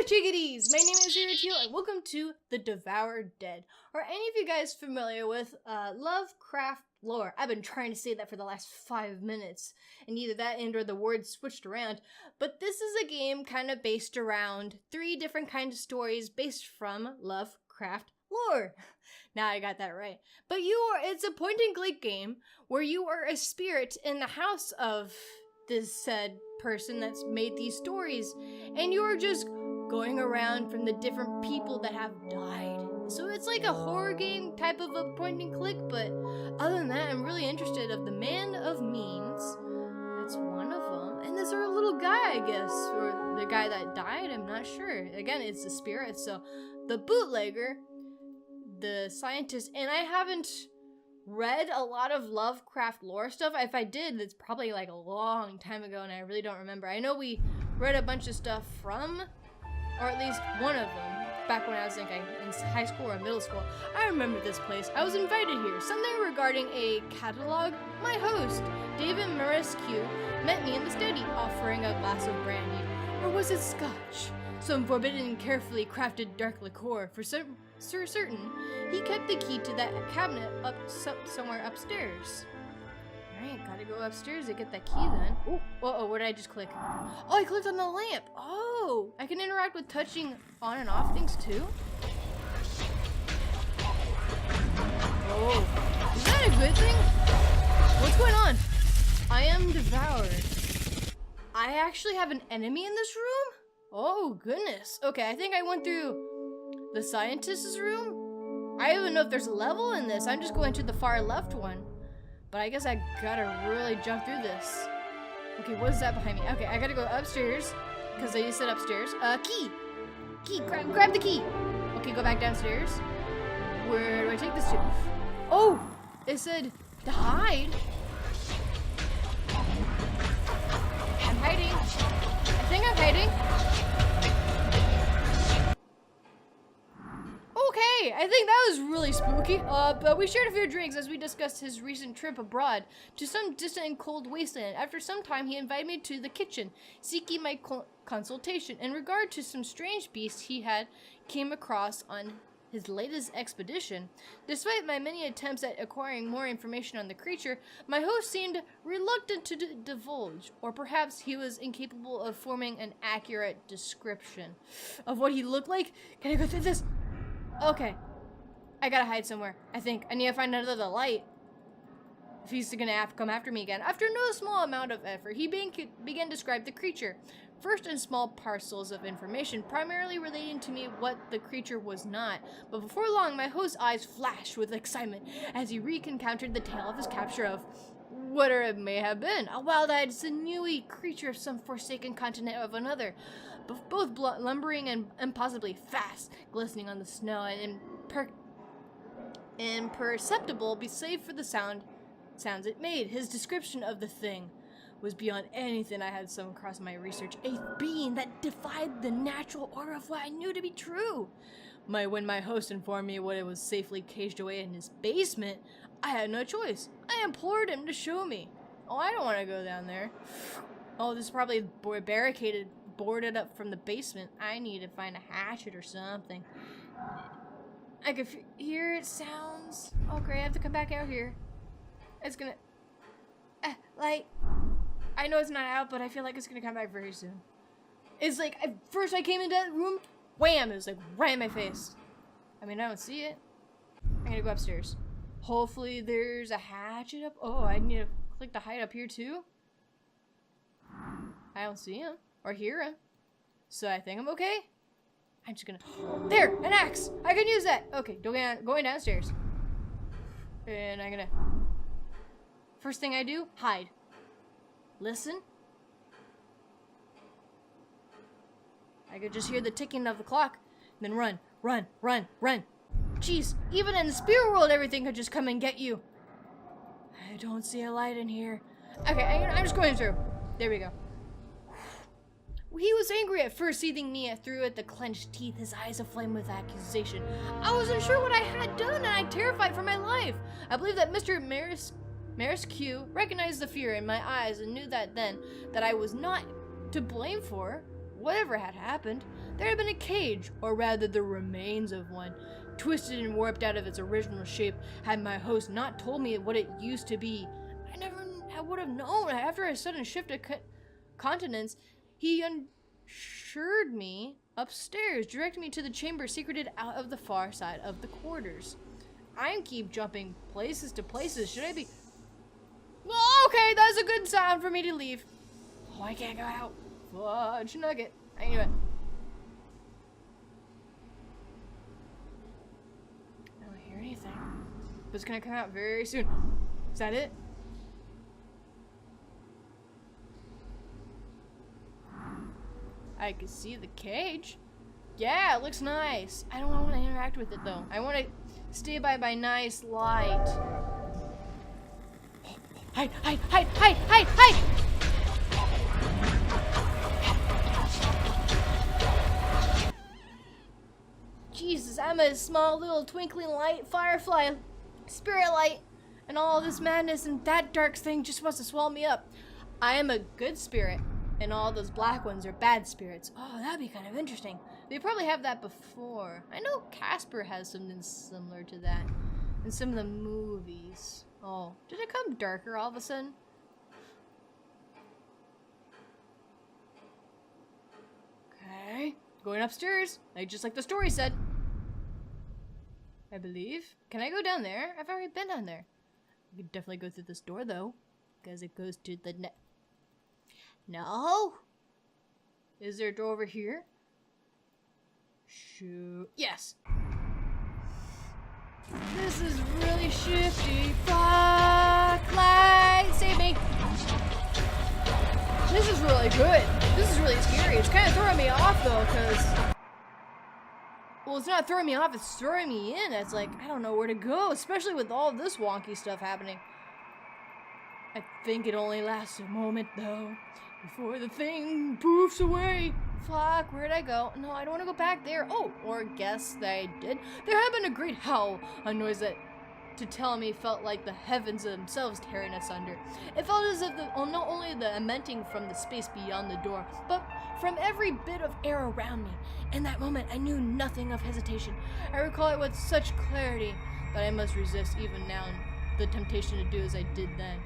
chickadees! My name is Sarahtiel and welcome to the Devoured Dead. Are any of you guys familiar with Lovecraft lore? I've been trying to say that for the last 5 minutes, and either that and or the words switched around. But this is a game kind of based around 3 different kinds of stories based from Lovecraft lore. Now I got that right. But it's a point and click game where you are a spirit in the house of this said person that's made these stories, and you are just going around from the different people that have died. So it's like a horror game type of a point and click, but other than that, I'm really interested of the Man of Means. That's one of them. And there's our little guy, I guess, or the guy that died, I'm not sure. Again, it's the spirit, so the bootlegger, the scientist, and I haven't read a lot of Lovecraft lore stuff. If I did, it's probably like a long time ago and I really don't remember. I know we read a bunch of stuff from, or at least one of them, back when I was in high school or middle school. I remember this place. I was invited here. Something regarding a catalog. My host, David Marescu, met me in the study, offering a glass of brandy. Or was it scotch? Some forbidden and carefully crafted dark liqueur. For certain, he kept the key to that cabinet somewhere upstairs. Alright, gotta go upstairs to get that key then. Oh, what did I just click? Oh, I clicked on the lamp. Oh, I can interact with touching on and off things too. Oh, is that a good thing? What's going on? I am devoured. I actually have an enemy in this room? Oh, goodness. Okay, I think I went through the scientist's room? I don't even know if there's a level in this. I'm just going to the far left one. But I guess I gotta really jump through this. Okay, what is that behind me? Okay, I gotta go upstairs, because I just said upstairs. Key! Key, grab the key! Okay, go back downstairs. Where do I take this to? Oh! It said to hide. I'm hiding. I think I'm hiding. Okay, I think that was really spooky. But we shared a few drinks as we discussed his recent trip abroad to some distant and cold wasteland. After some time, he invited me to the kitchen, seeking my consultation in regard to some strange beast he came across on his latest expedition. Despite my many attempts at acquiring more information on the creature, my host seemed reluctant to divulge, or perhaps he was incapable of forming an accurate description of what he looked like. Can I go through this? Okay, I gotta hide somewhere. I think I need to find another light if he's gonna have to come after me again. After no small amount of effort, he began to describe the creature. First in small parcels of information, primarily relating to me what the creature was not. But before long, my host's eyes flashed with excitement as he recounted the tale of his capture of whatever it may have been. A wild-eyed, sinewy creature of some forsaken continent of another. Both lumbering and possibly fast, glistening on the snow, and imperceptible save for the sounds it made. His description of the thing was beyond anything I had come across in my research. A being that defied the natural order of what I knew to be true. When my host informed me what it was safely caged away in his basement, I had no choice. I implored him to show me. Oh, I don't want to go down there. Oh, this is probably barricaded, boarded up from the basement. I need to find a hatchet or something. I could hear it sounds. Oh great, I have to come back out here. It's gonna light. I know it's not out, but I feel like it's gonna come back very soon. It's like first I came into that room, wham, it was like right in my face. I mean, I don't see it. I'm gonna go upstairs. Hopefully there's a hatchet up. Oh, I need to click the hide up here too. I don't see him or hear him, so I think I'm okay. I'm just gonna, there, an axe. I can use that. Okay, going downstairs, and I'm gonna. First thing I do, hide. Listen. I could just hear the ticking of the clock, and then run. Jeez, even in the spirit world, everything could just come and get you. I don't see a light in here. Okay, I'm just going through. There we go. He was angry at first, seeing me through at the clenched teeth, his eyes aflame with accusation. I wasn't sure what I had done, and I'm terrified for my life. I believe that Mr. Marescu recognized the fear in my eyes and knew that then that I was not to blame for whatever had happened, there had been a cage, or rather the remains of one, twisted and warped out of its original shape. Had my host not told me what it used to be, I would have known. After a sudden shift of continents, he ushered me upstairs, directing me to the chamber secreted out of the far side of the quarters. I keep jumping places to places. Should I be... Oh, okay, that's a good sound for me to leave. Oh, I can't go out. Fudge nugget. Anyway. I don't hear anything. But it's gonna come out very soon. Is that it? I can see the cage. Yeah, it looks nice. I don't want to interact with it though. I want to stay by nice light. Hide, hide, hide, hide, hide, hide! Jesus, I'm a small little twinkling light, firefly, spirit light, and all this madness, and that dark thing just wants to swallow me up. I am a good spirit, and all those black ones are bad spirits. Oh, that'd be kind of interesting. They probably have that before. I know Casper has something similar to that in some of the movies. Oh, did it come darker all of a sudden? Okay, going upstairs, just like the story said. I believe. Can I go down there? I've already been down there. We could definitely go through this door though, because it goes to the No? Is there a door over here? Shoot. Yes. This is really shifty. Fuck, light, save me. This is really good. This is really scary. It's kind of throwing me off though, because... Well, it's not throwing me off, it's throwing me in. It's like, I don't know where to go, especially with all this wonky stuff happening. I think it only lasts a moment though, before the thing poofs away. Fuck, where'd I go? No, I don't want to go back there. Oh, or guess that I did. There had been a great howl, a noise that, to tell me, felt like the heavens themselves tearing asunder. It felt as if not only the emanating from the space beyond the door, but from every bit of air around me. In that moment, I knew nothing of hesitation. I recall it with such clarity that I must resist even now the temptation to do as I did then.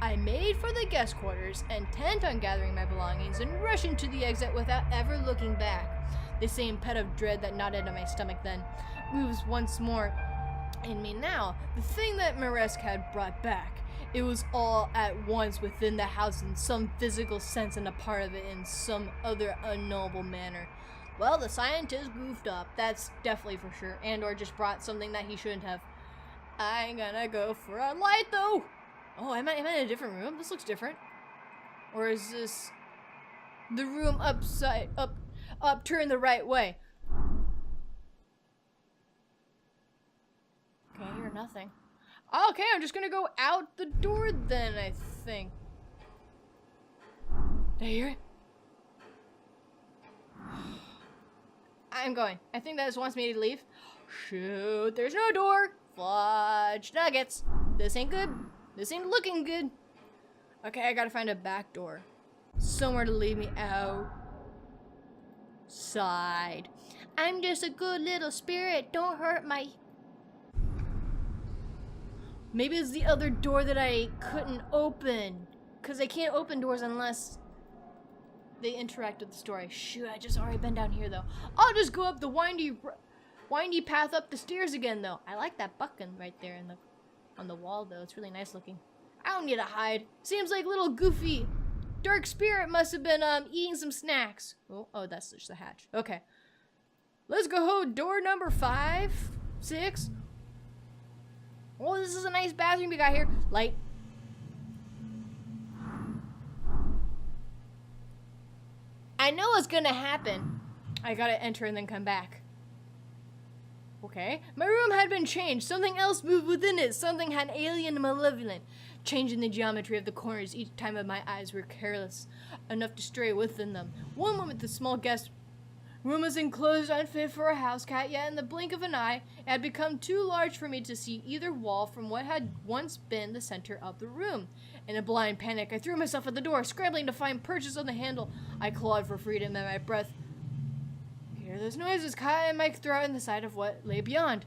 I made for the guest quarters, intent on gathering my belongings and rushing to the exit without ever looking back. The same pet of dread that gnawed at my stomach then moves once more in me now. The thing that Maresk had brought back. It was all at once within the house in some physical sense and a part of it in some other unknowable manner. Well, the scientist goofed up, that's definitely for sure, and or just brought something that he shouldn't have. I'm gonna go for a light though! Oh, am I in a different room? This looks different. Or is this the room turned the right way? Okay, I hear nothing. Okay, I'm just gonna go out the door then, I think. Did I hear it? I'm going. I think that just wants me to leave. Shoot, there's no door. Fudge nuggets. This ain't good. This ain't looking good. Okay, I gotta find a back door. Somewhere to lead me outside. I'm just a good little spirit. Don't hurt my... Maybe it's the other door that I couldn't open. Because I can't open doors unless they interact with the story. Shoot, I just already been down here though. I'll just go up the windy path up the stairs again though. I like that button right there on the wall though. It's really nice looking. I don't need to hide. Seems like little goofy dark spirit must have been eating some snacks. Oh, that's just the hatch. Okay. Let's go door number 5, 6. Oh, this is a nice bathroom we got here. Light. I know what's gonna happen. I gotta enter and then come back. Okay. My room had been changed. Something else moved within it. Something had alien and malevolent, changing the geometry of the corners each time that my eyes were careless enough to stray within them. One moment the small guest room was enclosed, unfit for a house cat, yet in the blink of an eye, it had become too large for me to see either wall from what had once been the center of the room. In a blind panic, I threw myself at the door, scrambling to find purchase on the handle. I clawed for freedom, and my breath Those noises caught my throat in the sight of what lay beyond.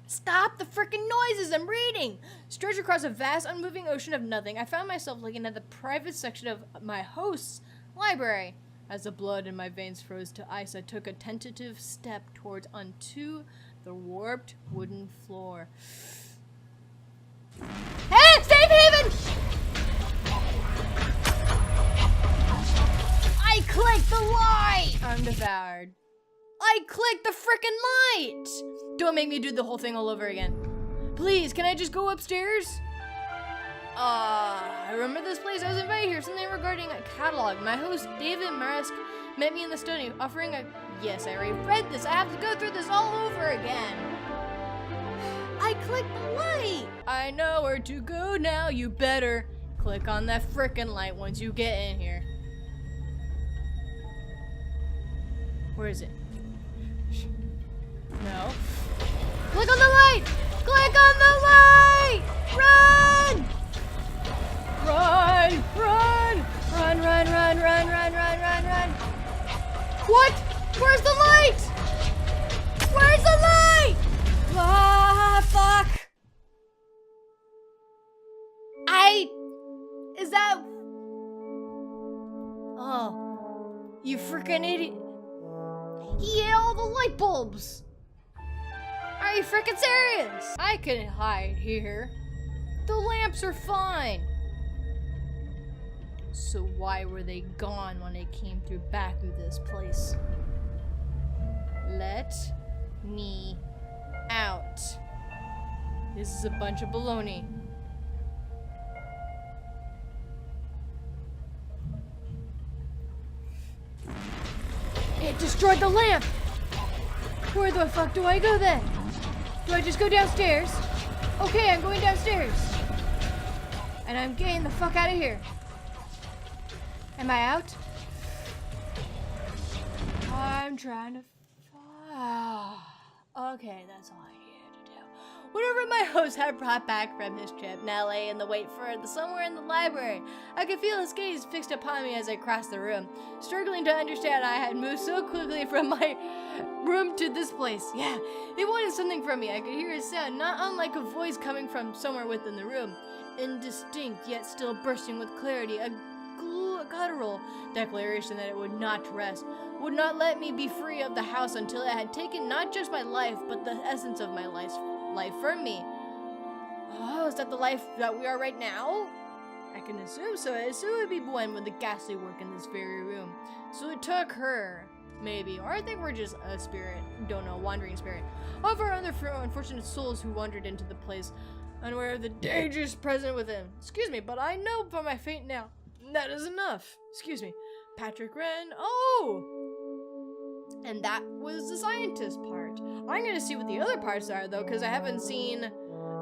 Stop the frickin' noises! I'm reading! Stretched across a vast, unmoving ocean of nothing, I found myself looking at the private section of my host's library. As the blood in my veins froze to ice, I took a tentative step towards onto the warped wooden floor. Hey! Safe haven! I clicked the light! I'm devoured. I clicked the frickin' light! Don't make me do the whole thing all over again. Please, can I just go upstairs? I remember this place. I was invited here. Something regarding a catalog. My host, David Marisk, met me in the study, offering a... Yes, I already read this. I have to go through this all over again. I clicked the light! I know where to go now. You better click on that frickin' light once you get in here. Where is it? No. Click on the light! Click on the light! Run! Run! Run! Run, run, run, run, run, run, run, run. What? Where's the light? Where's the light? Ah, fuck. Is that... Oh. You freaking idiot. He ate all the light bulbs. Are you freaking serious? I can hide here. The lamps are fine. So why were they gone when I came back through this place? Let me out. This is a bunch of baloney. It destroyed the lamp! Where the fuck do I go then? Do I just go downstairs? Okay, I'm going downstairs. And I'm getting the fuck out of here. Am I out? I'm trying to... Okay, that's all I needed to do. Whatever my host had brought back from his trip now lay in the wait for somewhere in the library. I could feel his gaze fixed upon me as I crossed the room, struggling to understand I had moved so quickly from my room to this place. Yeah, they wanted something from me. I could hear a sound, not unlike a voice coming from somewhere within the room. Indistinct, yet still bursting with clarity, a guttural declaration that it would not rest, would not let me be free of the house until it had taken not just my life, but the essence of my life from me. Oh, is that the life that we are right now? I can assume so. I assume it would be one with the ghastly work in this very room. So it took her, maybe. Or I think we're just a spirit. Don't know, wandering spirit. Of our other unfortunate souls who wandered into the place, unaware of the dangers present within. Excuse me, but I know by my fate now. That is enough. Excuse me. Patrick Wren. Oh! And that was the scientist part. I'm gonna see what the other parts are, though, because I haven't seen...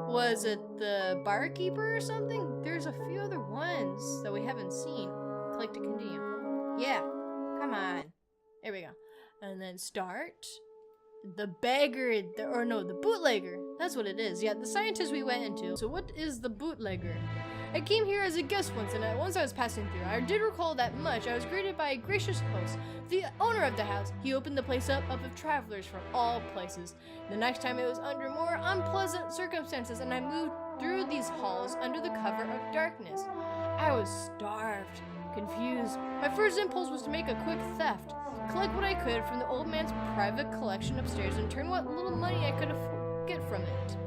Was it the barkeeper or something? There's a few other ones that we haven't seen. Click to continue. Yeah. Come on. There we go. And then start. The beggar, the bootlegger. That's what it is. Yeah, the scientist we went into. So what is the bootlegger? I came here as a guest once, and once I was passing through, I did recall that much. I was greeted by a gracious host, the owner of the house. He opened the place up of travelers from all places. The next time it was under more unpleasant circumstances, and I moved through these halls under the cover of darkness. I was starved, confused. My first impulse was to make a quick theft, collect what I could from the old man's private collection upstairs, and turn what little money I could get from it.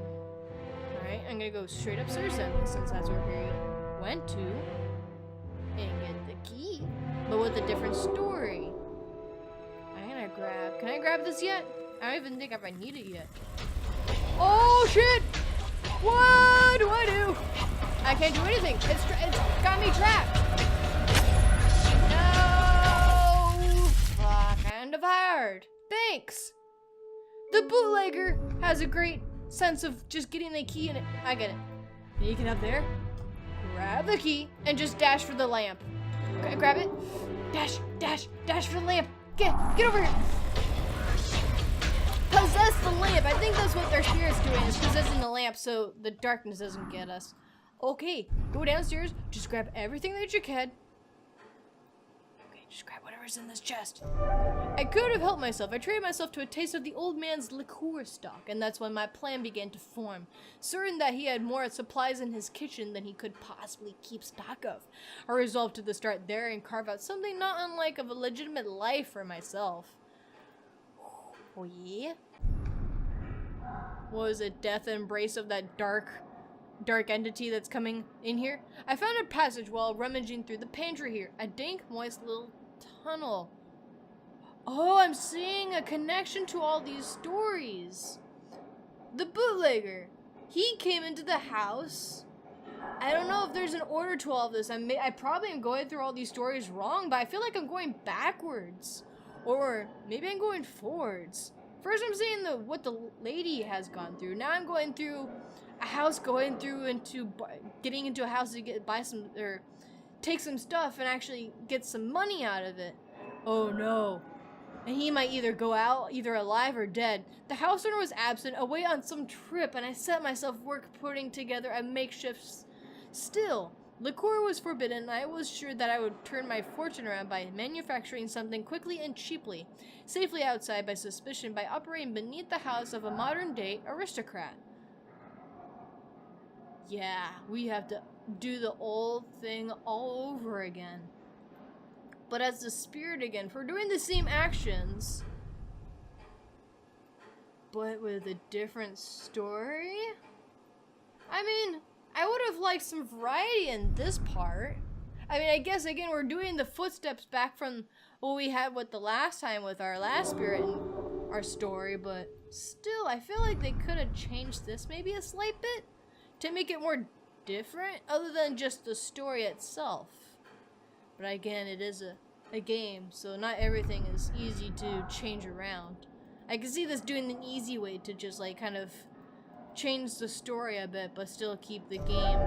Alright, I'm gonna go straight upstairs then, since that's where we went to, and get the key, but with a different story. I'm gonna grab, can I grab this yet? I don't even think if I need it yet. Oh shit! What do I do? I can't do anything. It's got me trapped. No! Fuck, I'm devoured. Thanks. The bootlegger has a great sense of just getting the key in it. I get it. You get up there, grab the key, and just dash for the lamp. Okay, grab it. Dash, dash, dash for the lamp. Get over here. Possess the lamp. I think that's what their spirit's doing, is possessing the lamp so the darkness doesn't get us. Okay, go downstairs, just grab everything that you can. Okay, Just grab whatever's in this chest. I could have helped myself. I treated myself to a taste of the old man's liqueur stock, and that's when my plan began to form. Certain that he had more supplies in his kitchen than he could possibly keep stock of, I resolved to start there and carve out something not unlike of a legitimate life for myself. Oh yeah? What was it? Death embrace of that dark entity that's coming in here? I found a passage while rummaging through the pantry here. A dank, moist little tunnel. Oh, I'm seeing a connection to all these stories. The bootlegger. He came into the house. I don't know if there's an order to all of this. I probably am going through all these stories wrong, but I feel like I'm going backwards. Or maybe I'm going forwards. First I'm seeing what the lady has gone through. Now I'm going through a house, getting into a house to buy some, or take some stuff and actually get some money out of it. Oh no. And he might either go out, either alive or dead. The house owner was absent, away on some trip, and I set myself work putting together a makeshift still. Liqueur was forbidden, and I was sure that I would turn my fortune around by manufacturing something quickly and cheaply, safely outside by suspicion, by operating beneath the house of a modern-day aristocrat. Yeah, we have to do the old thing all over again. But as the spirit again, for doing the same actions, but with a different story? I mean, I would have liked some variety in this part. I mean, I guess, again, we're doing the footsteps back from what we had with the last time with our last spirit and our story, but still, I feel like they could have changed this maybe a slight bit to make it more different, other than just the story itself. But again, it is a game, so not everything is easy to change around. I can see this doing an easy way to just, like, kind of change the story a bit, but still keep the game.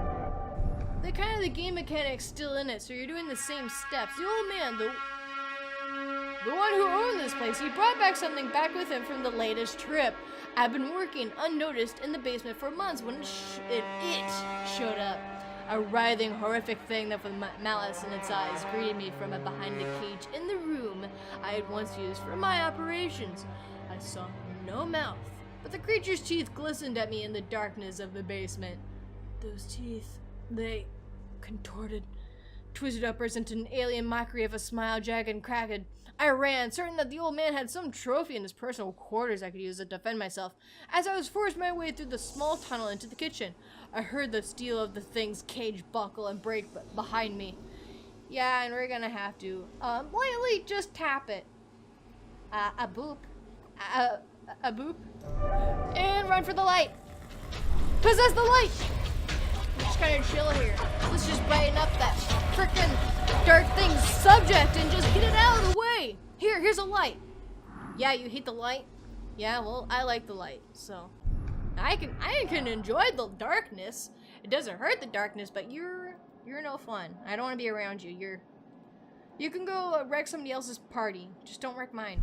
The game mechanics still in it, so you're doing the same steps. The old man, the one who owned this place, he brought back something back with him from the latest trip. I've been working unnoticed in the basement for months when it showed up. A writhing, horrific thing that with malice in its eyes greeted me from behind the cage in the room I had once used for my operations. I saw no mouth, but the creature's teeth glistened at me in the darkness of the basement. Those teeth, they contorted, twisted upwards into an alien mockery of a smile, jagged and cracked. I ran, certain that the old man had some trophy in his personal quarters I could use to defend myself. As I was forced my way through the small tunnel into the kitchen, I heard the steel of the thing's cage buckle and break behind me. Yeah, and we're gonna have to, lightly just tap it. A boop. A boop. And run for the light. Possess the light! Just kind of chill here. Let's just brighten up that frickin' dark thing's subject and just get it out of the way. Here's a light. Yeah, you hate the light? Yeah, well, I like the light, so I can enjoy the darkness. It doesn't hurt the darkness, but you're no fun. I don't want to be around you. You can go wreck somebody else's party. Just don't wreck mine.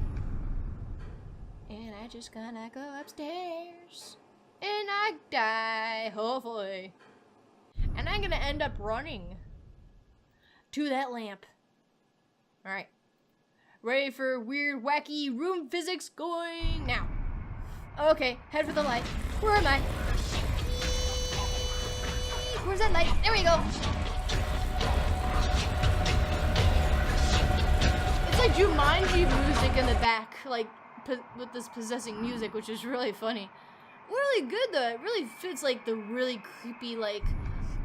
And I just gonna go upstairs and I die, hopefully. And I'm gonna end up running to that lamp. Alright. Ready for weird, wacky room physics going now. Okay, head for the light. Where am I? Where's that light? There we go. It's like Jumanji music in the back, like with this possessing music, which is really funny. Really good though. It really fits like the really creepy, like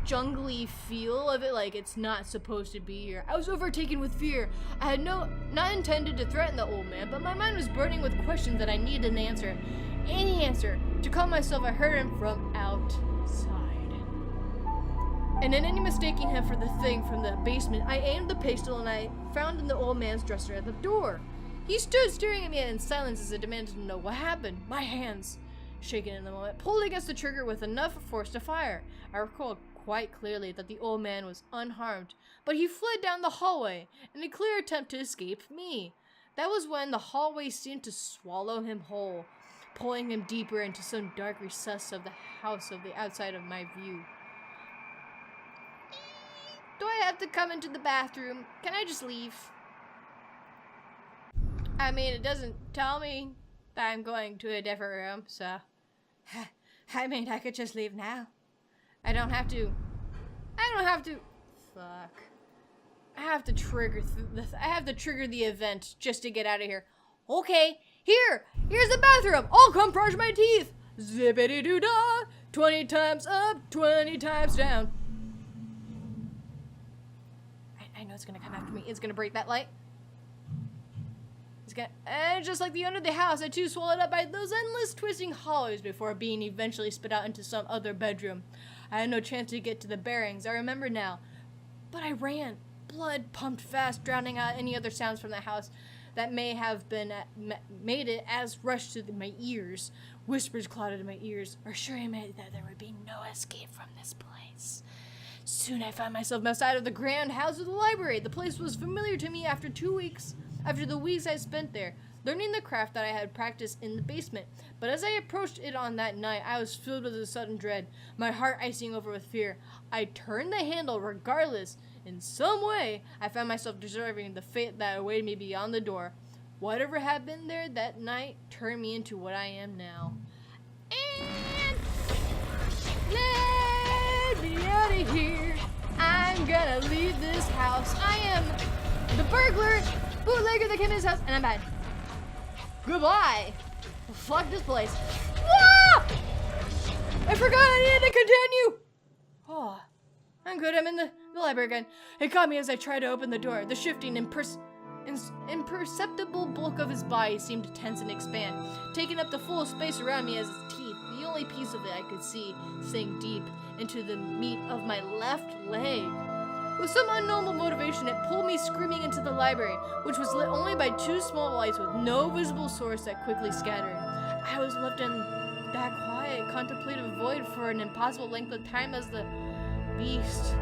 jungly feel of it, like it's not supposed to be here. I was overtaken with fear. I had not intended to threaten the old man, but my mind was burning with questions that I needed an answer. Any answer. To calm myself, I heard him from outside. And in any mistaking him for the thing from the basement, I aimed the pistol and I found in the old man's dresser at the door. He stood staring at me in silence as I demanded to know what happened. My hands, shaken in the moment, pulled against the trigger with enough force to fire. I recalled quite clearly that the old man was unharmed, but he fled down the hallway in a clear attempt to escape me. That was when the hallway seemed to swallow him whole, pulling him deeper into some dark recess of the house of the outside of my view. Do I have to come into the bathroom? Can I just leave? I mean, it doesn't tell me that I'm going to a different room, so... I mean, I could just leave now. I don't have to... Fuck. I have to trigger the event just to get out of here. Okay, here's the bathroom. I'll come brush my teeth. Zippity-doo-dah. 20 times up, 20 times down. I know it's gonna come after me. It's gonna break that light. It's gonna, and just like the under the house, I too swallowed up by those endless twisting hollows before being eventually spit out into some other bedroom. I had no chance to get to the bearings, I remember now. But I ran, blood pumped fast, drowning out any other sounds from the house that may have been made it as rushed to my ears. Whispers clouded in my ears, assuring me that there would be no escape from this place. Soon I found myself outside of the grand house of the library. The place was familiar to me after the weeks I spent there, learning the craft that I had practiced in the basement. But as I approached it on that night, I was filled with a sudden dread, my heart icing over with fear. I turned the handle regardless. In some way, I found myself deserving the fate that awaited me beyond the door. Whatever had been there that night turned me into what I am now. And let me out of here. I'm gonna leave this house. I am the burglar, bootlegger that came in this house, and I'm bad. Goodbye. Fuck this place. Ah! I forgot I needed to continue. Oh, I'm good. I'm in the library again. It caught me as I tried to open the door. The shifting, imperceptible bulk of his body seemed to tense and expand, taking up the full space around me as his teeth, the only piece of it I could see, sank deep into the meat of my left leg. With some unknowable motivation, it pulled me screaming into the library, which was lit only by 2 small lights with no visible source that quickly scattered. I was left in that quiet, contemplative void for an impossible length of time as the beast,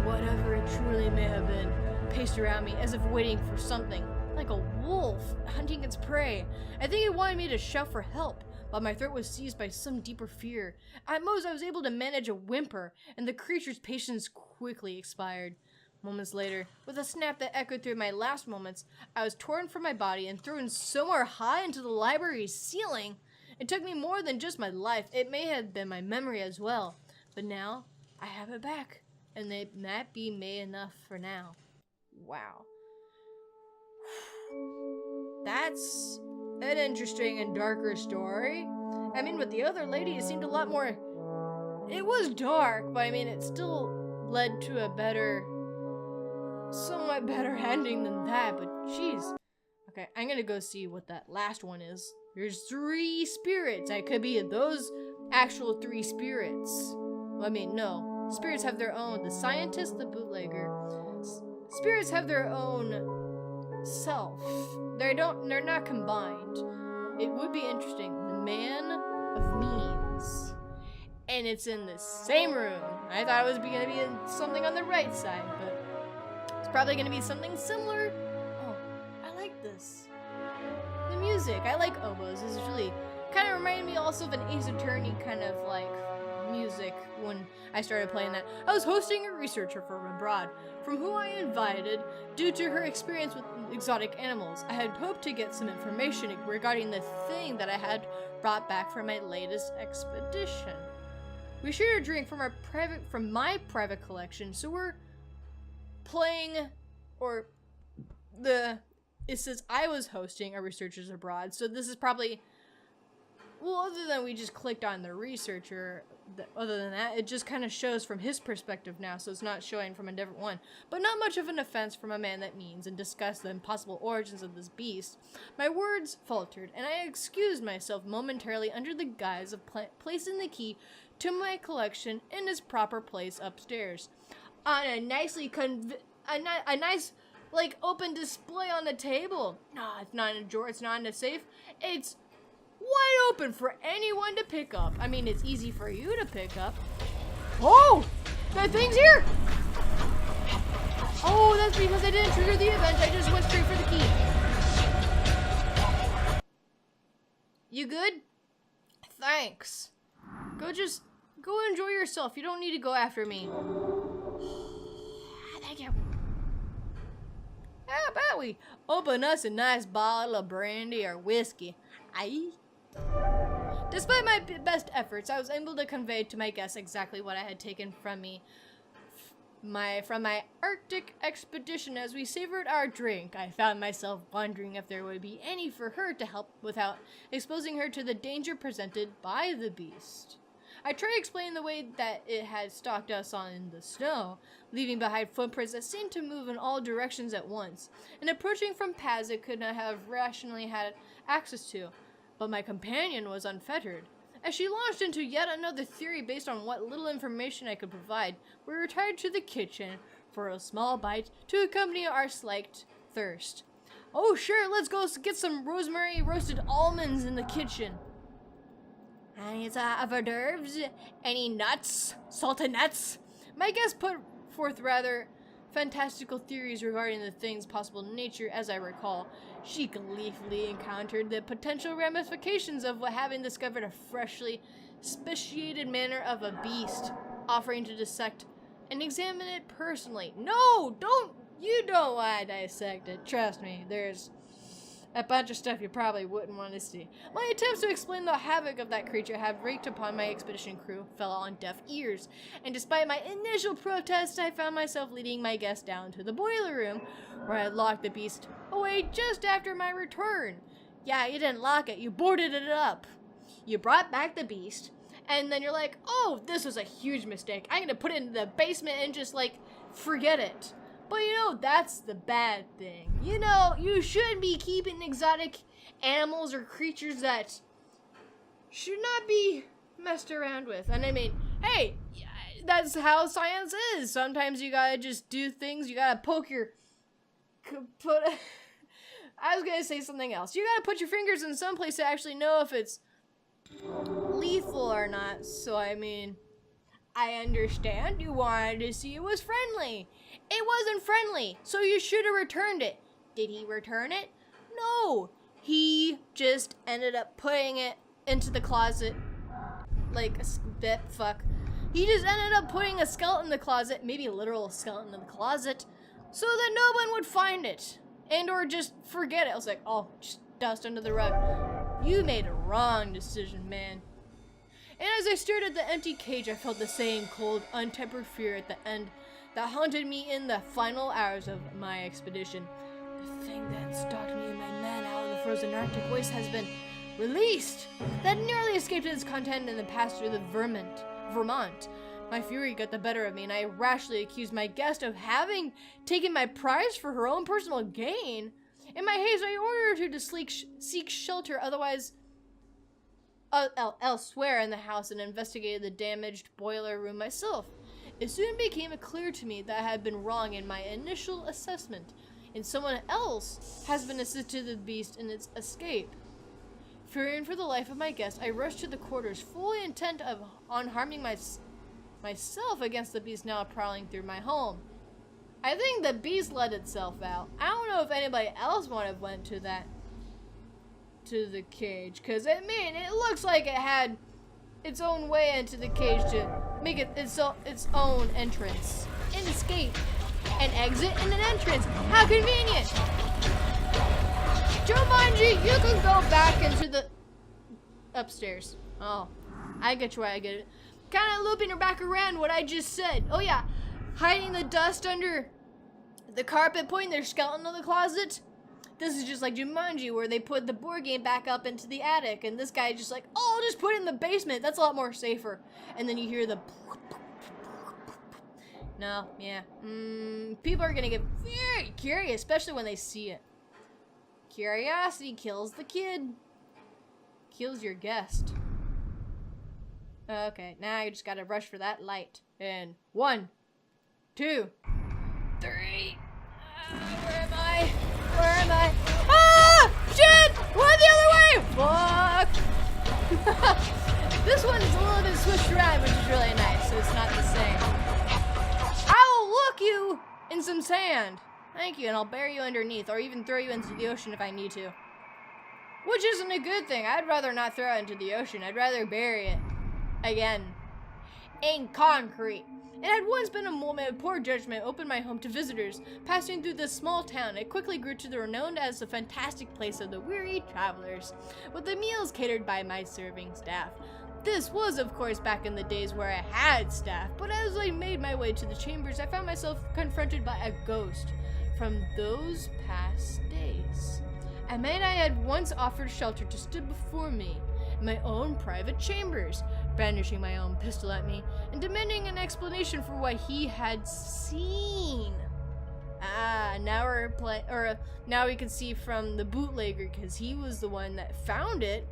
whatever it truly may have been, paced around me as if waiting for something, like a wolf hunting its prey. I think it wanted me to shout for help, but my throat was seized by some deeper fear. At most, I was able to manage a whimper, and the creature's patience quickly expired. Moments later, with a snap that echoed through my last moments, I was torn from my body and thrown somewhere high into the library's ceiling. It took me more than just my life. It may have been my memory as well. But now, I have it back, and that be may enough for now. Wow. That's an interesting and darker story. I mean, with the other lady, it seemed a lot more... It was dark, but I mean, it still led to a somewhat better ending than that, but jeez. Okay, I'm gonna go see what that last one is. There's 3 spirits. I could be those actual 3 spirits. Well, I mean, no. Spirits have their own. The scientist, the bootlegger. Spirits have their own self. They're not combined. It would be interesting. The man of means. And it's in the same room. I thought it was gonna be something on the right side, but it's probably gonna be something similar. Oh, I like this. The music. I like oboes. This is really kind of reminded me also of an Ace Attorney kind of like music when I started playing that. I was hosting a researcher from abroad, from who I invited due to her experience with exotic animals. I had hoped to get some information regarding the thing that I had brought back from my latest expedition. We shared a drink from my private collection, so we're playing, it says I was hosting a researchers abroad, so this is probably, well, other than we just clicked on the researcher, other than that, it just kind of shows from his perspective now, so it's not showing from a different one. But not much of an offense from a man that means and discuss the impossible origins of this beast. My words faltered, and I excused myself momentarily under the guise of placing the key to my collection in its proper place upstairs. On a nice, like, open display on the table. No, it's not in a drawer, it's not in a safe. It's wide open for anyone to pick up. I mean, it's easy for you to pick up. Oh! That thing's here! Oh, that's because I didn't trigger the event. I just went straight for the key. You good? Thanks. Go enjoy yourself. You don't need to go after me. Thank you. How about we open us a nice bottle of brandy or whiskey? Aye. Despite my best efforts, I was able to convey to my guests exactly what I had taken from my Arctic expedition. As we savored our drink, I found myself wondering if there would be any for her to help without exposing her to the danger presented by the beast. I tried to explain the way that it had stalked us on the snow, leaving behind footprints that seemed to move in all directions at once, and approaching from paths it could not have rationally had access to. But my companion was unfettered. As she launched into yet another theory based on what little information I could provide, we retired to the kitchen for a small bite to accompany our slight thirst. Oh sure, let's go get some rosemary roasted almonds in the kitchen. Any hors d'oeuvres? Any nuts? Salted nuts? My guest put forth rather fantastical theories regarding the thing's possible nature. As I recall, she gleefully encountered the potential ramifications of having discovered a freshly speciated manner of a beast, offering to dissect and examine it personally. No, you don't want to dissect it. Trust me, there's a bunch of stuff you probably wouldn't want to see. My attempts to explain the havoc of that creature have raked upon my expedition crew fell on deaf ears, and despite my initial protests, I found myself leading my guests down to the boiler room, where I locked the beast away just after my return. Yeah, you didn't lock it, you boarded it up. You brought back the beast, and then you're like, oh, this was a huge mistake. I'm gonna put it in the basement and just, like, forget it. But you know, that's the bad thing. You know, you shouldn't be keeping exotic animals or creatures that should not be messed around with. And I mean, hey, that's how science is. Sometimes you gotta just do things, you gotta poke your... I was gonna say something else. You gotta put your fingers in some place to actually know if it's lethal or not. So I mean, I understand you wanted to see it was friendly. It wasn't friendly, so you should have returned it. Did he return it? No. He just ended up putting it into the closet. Like a fuck. He just ended up putting a skeleton in the closet, maybe a literal skeleton in the closet, so that no one would find it. And or just forget it. I was like, oh, just dust under the rug. You made a wrong decision, man. And as I stared at the empty cage, I felt the same cold, untempered fear at the end that haunted me in the final hours of my expedition. The thing that stalked me and my men out in the frozen Arctic waste has been released. That nearly escaped its content and then passed through the Vermont. My fury got the better of me, and I rashly accused my guest of having taken my prize for her own personal gain. In my haste, I ordered her to seek shelter elsewhere in the house and investigated the damaged boiler room myself. It soon became clear to me that I had been wrong in my initial assessment, and someone else has been assisted the beast in its escape. Fearing for the life of my guest, I rushed to the quarters, fully intent on harming myself against the beast now prowling through my home. I think the beast let itself out. I don't know if anybody else would have went to the cage, because I mean, it looks like it had its own way into the cage to make it its own entrance, an escape, an exit, and an entrance. How convenient! Jumanji, you can go back into the upstairs. Oh, I get you why I get it. Kind of looping her back around what I just said. Oh yeah, hiding the dust under the carpet, putting their skeleton in the closet. This is just like Jumanji, where they put the board game back up into the attic, and this guy just like, oh, I'll just put it in the basement. That's a lot more safer. And then you hear the... No, yeah. People are gonna get very curious, especially when they see it. Curiosity kills the kid. Kills your guest. Okay, now you just gotta rush for that light. And 1, 2, 3. Where am I? Where am I? Ah! Shit! Went the other way! Fuck! This one's a little bit switched around, which is really nice, so it's not the same. I will look you in some sand. Thank you, and I'll bury you underneath, or even throw you into the ocean if I need to. Which isn't a good thing. I'd rather not throw it into the ocean. I'd rather bury it. Again. In concrete. It had once been a moment of poor judgment opened my home to visitors. Passing through this small town, it quickly grew to the renowned as the fantastic place of the weary travelers, with the meals catered by my serving staff. This was, of course, back in the days where I had staff, but as I made my way to the chambers, I found myself confronted by a ghost from those past days. A man I had once offered shelter to stood before me in my own private chambers, brandishing my own pistol at me and demanding an explanation for what he had seen. Now we can see from the bootlegger, because he was the one that found it.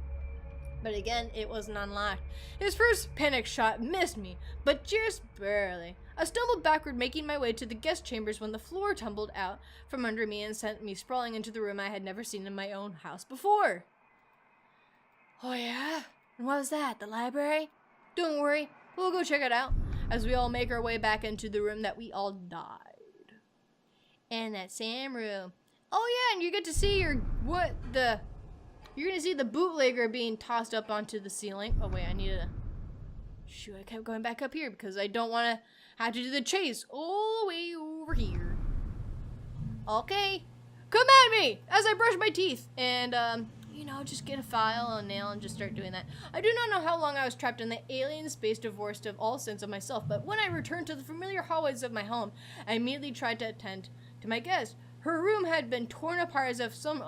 But again, it wasn't unlocked. His first panic shot missed me, but just barely. I stumbled backward, making my way to the guest chambers when the floor tumbled out from under me and sent me sprawling into the room I had never seen in my own house before. Oh yeah? And what was that? The library? Don't worry, we'll go check it out as we all make our way back into the room that we all died. And that same room. Oh yeah, and you get to see you're gonna see the bootlegger being tossed up onto the ceiling. Oh wait, I kept going back up here because I don't want to have to do the chase all the way over here. Okay, come at me as I brush my teeth and just get a file, a nail, and just start doing that. I do not know how long I was trapped in the alien space, divorced of all sense of myself, but when I returned to the familiar hallways of my home, I immediately tried to attend to my guest. Her room had been torn apart as if some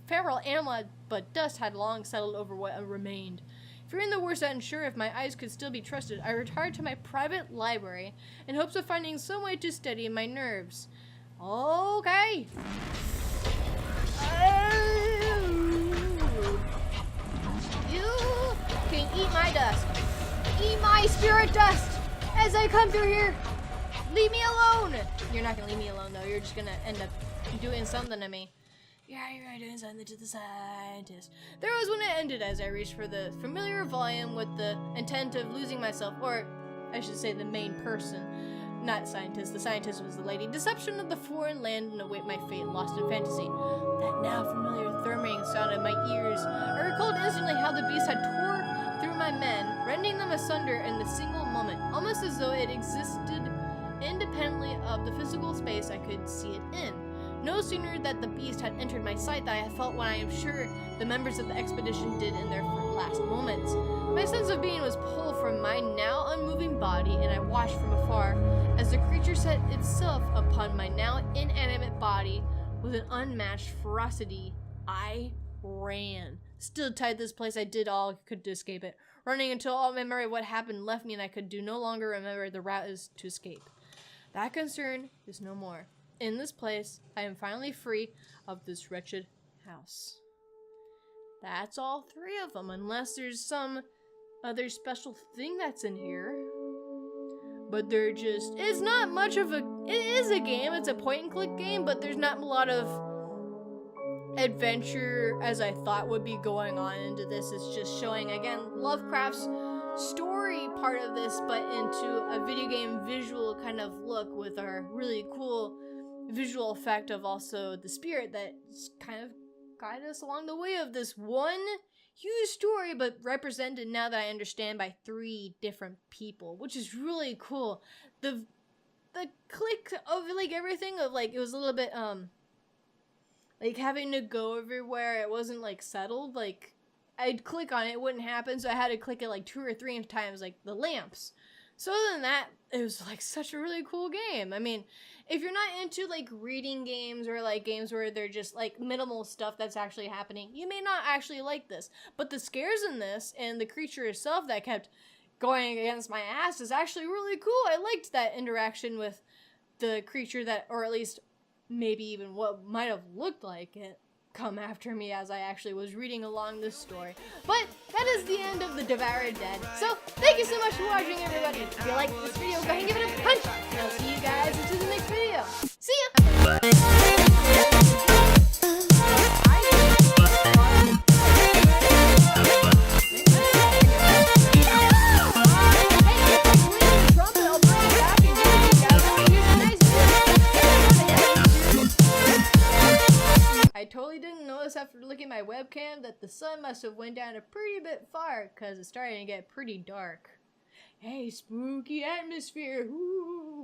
feral animal, but dust had long settled over what remained. Fearing the worst and unsure if my eyes could still be trusted, I retired to my private library in hopes of finding some way to steady my nerves. Okay. You can eat my dust. Eat my spirit dust as I come through here. Leave me alone. You're not gonna leave me alone though. You're just gonna end up doing something to me. Yeah, you're doing something to the scientist. There was when it ended as I reached for the familiar volume with the intent of losing myself, or I should say the main person. Not scientist. The scientist was the lady. Deception of the foreign land and await my fate, lost in fantasy. That now familiar thrumming sounded in my ears. I recalled instantly how the beast had tore through my men, rending them asunder in the single moment, almost as though it existed independently of the physical space I could see it in. No sooner that the beast had entered my sight than I felt what I am sure the members of the expedition did in their last moments. My sense of being was pulled from my now unmoving body, and I watched from afar as the creature set itself upon my now inanimate body with an unmatched ferocity. I ran. Still tied to this place, I did all I could to escape it, running until all memory of what happened left me and I could no longer remember the route is to escape. That concern is no more. In this place, I am finally free of this wretched house. That's all three of them, unless there's some other special thing that's in here. But it's not much of it is a game, it's a point and click game, but there's not a lot of adventure as I thought would be going on into this. It's just showing, again, Lovecraft's story part of this, but into a video game visual kind of look with our really cool visual effect of also the spirit that kind of guided us along the way of this one huge story, but represented, now that I understand, by three different people, which is really cool. The click of like everything of like, it was a little bit like having to go everywhere. It wasn't like settled. Like I'd click on it, it wouldn't happen, so I had to click it like 2 or 3 times, like the lamps. So other than that, it was like such a really cool game. I mean, if you're not into like reading games or like games where they're just like minimal stuff that's actually happening, you may not actually like this. But the scares in this and the creature itself that kept going against my ass is actually really cool. I liked that interaction with the creature that, or at least maybe even what might have looked like it, come after me as I actually was reading along this story. But that is the end of the DevouredDead. So thank you so much for watching, everybody. If you liked this video, go ahead and give it a punch. And I'll see you guys into the next video. See ya! I totally didn't notice after looking at my webcam that the sun must have went down a pretty bit far because it's starting to get pretty dark. Hey, spooky atmosphere. Ooh.